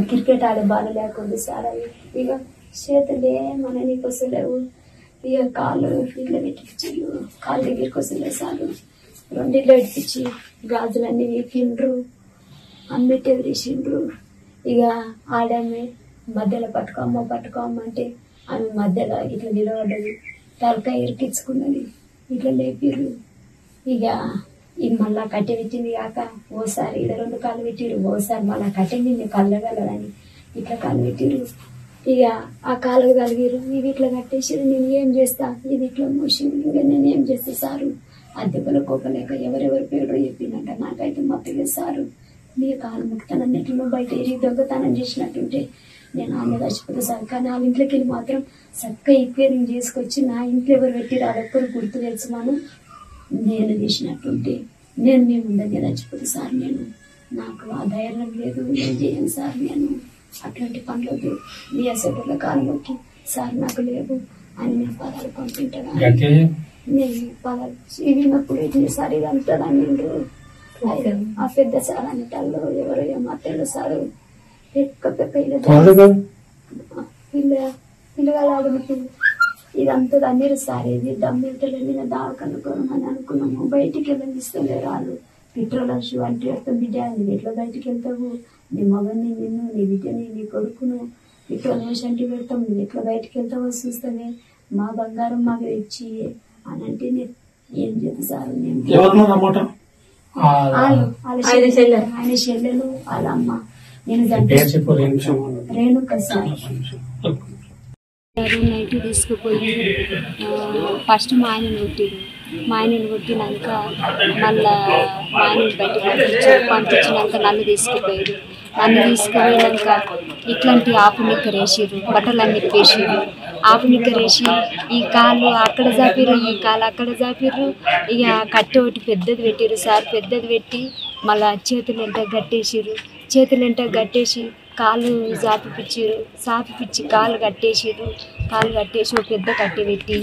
అది క్రికెట్ ఆడే బాల్ లేకుండా సార్ అవి ఇక చేతులే మన నీకు వస్తలేవు ఇక కాళ్ళు ఇట్లా పెట్టించారు కాళ్ళ దగ్గరికి వస్తలేదు సార్ రెండిళ్ళు పెట్టించి గాజులన్నీ వీకిండ్రు అమ్మిటి ఎదిరిసిండ్రు ఇక ఆడమే మధ్యలో పట్టుకోమ్మంటే ఆమె మధ్యలో ఇట్లా నిలబడ్డది తలకాయ ఇరికించుకున్నది ఇట్లా లేపిర్రు ఇక ఇది మళ్ళా కట్టె పెట్టింది కాక ఓసారి ఇలా 2 కాళ్ళు పెట్టిరు ఓసారి మళ్ళా కట్టెంది కళ్ళగలదని ఇట్లా కాళ్ళు పెట్టిరు ఇక ఆ కాళ్ళకు కలిగిరు ఇది ఇట్లా కట్టేసిరు నేను ఏం చేస్తా ఇది ఇట్లా మోసింది ఇంకా నేను ఏం చేస్తా సారు అద్దెపల కోపలేక ఎవరెవరి పేరు చెప్పిందంట నాకైతే మొత్తగా సారు నీ కాలు ముక్తానన్నట్లు బయట ఎరిగి దొంగతనం చేసినట్టుంటే నేను ఆమె చచ్చిపోతా సార్ కానీ వాళ్ళ ఇంట్లోకి వెళ్ళి మాత్రం చక్కగా ఈక్వేరింగ్ చేసుకొచ్చి నా ఇంట్లో ఎవరు పెట్టిరు అదొక్కరు గుర్తు తెలుసుమాను నేను చేసినట్టుంటే నేను మీ ముందంగా చచ్చిపోతా సార్ నేను నాకు ఆ ధైర్యం లేదు ఏం చేయను సార్ నేను అట్లాంటి పనులకి నీ అసెటర్ల కాలంలోకి సార్ నాకు లేవు అని నేను పదాలు పంపింటాను నేను పదాలు ఇవినప్పుడు ఇది సార్ ఇది అంటారని ఆ పెద్ద సార్ అంటాళ్ళు ఎవరో ఏమో తెలు సారు పిల్లగాలు ఆడుతుంది ఇదంతా అన్నీరు సార్ ఇది దమ్మింటలే నేను దావకనుకోను అని అనుకున్నాము బయటికి వెళ్ళనిస్తలే రాళ్ళు పెట్రోల్ షూ అంటే పెడతాం బిడ్డ నువ్వు ఎట్లా బయటికి వెళ్తావు నీ మగని నిన్ను నీ బిడ్డని నీ కొడుకును పెట్రోల్ వేసి అంటే పెడతాం నువ్వు ఎట్లా బయటికి వెళ్తావో చూస్తానే మా బంగారం మాకు తెచ్చి అని అంటే నేను ఏం చేద్దాం సార్ నేను ఆయన చెల్లెలు వాళ్ళ అమ్మ నేను రేణుక సార్ నైట్ తీసుకుపోయి ఫస్ట్ మా ఆయనను కొట్టినాక మళ్ళా మా ఆయనను బయట పంపించినాక నన్ను తీసుకుపోయారు ఇట్లాంటి ఆపు నిక్కరేసారు బట్టలన్నీ ఇప్పేసారు ఆపు నిక్కరేసి ఈ కాళ్ళు అక్కడ జాపిర్రు ఈ కాళ్ళు అక్కడ జాపిర్రు ఇక కట్టె ఒకటి పెద్దది పెట్టారు సార్ పెద్దది పెట్టి మళ్ళా చేతులంట గట్టేసి కాళ్ళు సాపిపిచ్చి కాళ్ళు కట్టేసి ఒక పెద్ద కట్టె పెట్టి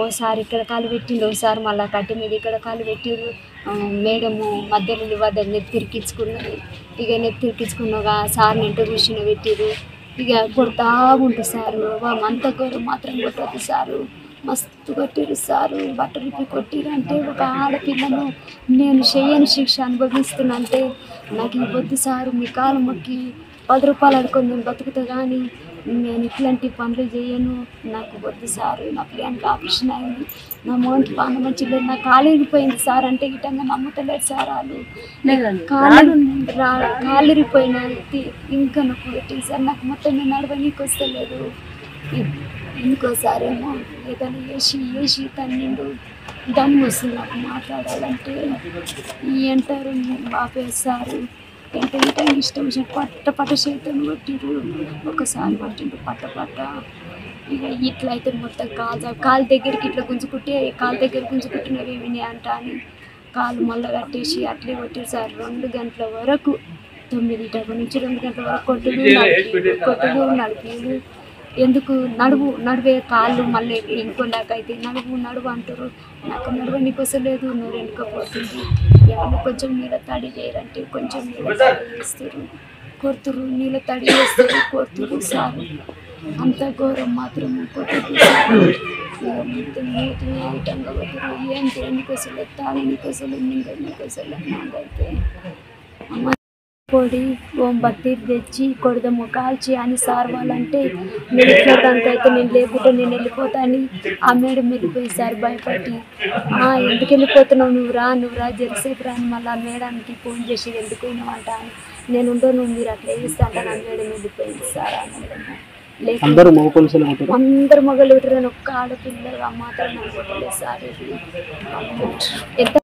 ఓసారి ఇక్కడ కాలు పెట్టిండు ఓసారి మళ్ళీ కట్టె మీద ఇక్కడ కాలు పెట్టిరు మేడము మధ్యలో నెత్తిరికించుకున్నది ఇక నెత్తిరికించుకున్నాక సార్ని ఎంట కూర్చుని పెట్టిరు ఇక కొడతా ఉంటుంది సారు అంత ఘోరం మాత్రం కొట్టద్దు సారు మస్తు కొట్టిరు సారు బట్టలు కొట్టిరు అంటే ఒక ఆడపిల్లను నేను చెయ్యని శిక్ష అనుభవిస్తున్నా అంటే నాకు ఇవ్వద్దు సారు మీ కాలు మొక్కి 10 రూపాయలు అడుకొని నేను బతుకుతా కానీ నేను ఇట్లాంటి పనులు చేయను నాకు వద్దు సార్ నా పిల్లలకి ఆపరేషన్ అయింది నా మోహన్కి పాన మంచిగా నా కాలు ఇరిగిపోయింది సార్ అంటే ఇటంగా నమ్ముతలేదు సార్ వాళ్ళు కాలు ఇరిగిపోయిన ఇంకా నాకు పెట్టింది సార్ నాకు మొత్తం నేను నడవనీకి వస్తలేదు ఇంకోసారేమో ఏదైనా వేసి తన్నిండు దమ్ము వస్తుంది నాకు మాట్లాడాలంటే అంటారు ఆపేస్తారు ఎంత ఇష్టం పట్ట చేతులు కొట్టిరు ఒకసారి పట్టిండు పట్ట ఇక ఇట్లా అయితే మొత్తం కాలు దగ్గరికి ఇట్లా గుంజుకుంటున్నవేమి అంట అని కాలు మళ్ళీ కట్టేసి అట్లే కొట్టారు సార్ 2 గంటల వరకు 9 నుంచి 2 గంటల వరకు కొట్టుడు నడిపేడు ఎందుకు నడువే కాళ్ళు మళ్ళీ ఇంకొండాకైతే నడువు అంటారు నాకు నడవనికి వస్తలేదు నువ్వు వెనుకపోతుంది ఎవరు కొంచెం నీళ్ళ తడి చేయరంటే కొంచెం నీళ్ళ తడి చేస్తారు కొడుతురు నీళ్ళ తడి చేస్తారు కొడుతురు సార్ అంత ఘోరం మాత్రం కొట్టుడు ఐటంగా కొడుతురు ఏం చేయడానికి వస్తలేదు తాగడానికి వస్తలేదు మింగడానికి వస్తలేదు నాకైతే పొడి బత్తి తెచ్చి కొడదాము కాల్చి అని సార్ వాళ్ళంటే వెళ్ళిపోతానికైతే నేను లేకుంటే నేను వెళ్ళిపోతా అని ఆ మేడం వెళ్ళిపోయి సార్ భయపడి ఎందుకు వెళ్ళిపోతున్నావు నువ్వు రా జరసేపు రా అని మళ్ళీ ఆ మేడానికి ఫోన్ చేసి ఎందుకు పోయినావంట అని నేను ఉండవు మీరు అట్లా వేస్తా అంటే నా మేడం వెళ్ళిపోయింది సార్ ఆ మేడం అందరు మగలు ఒక్క ఆడపిల్లలు ఆ మాత్రం అనుకోలేదు సార్ ఎంత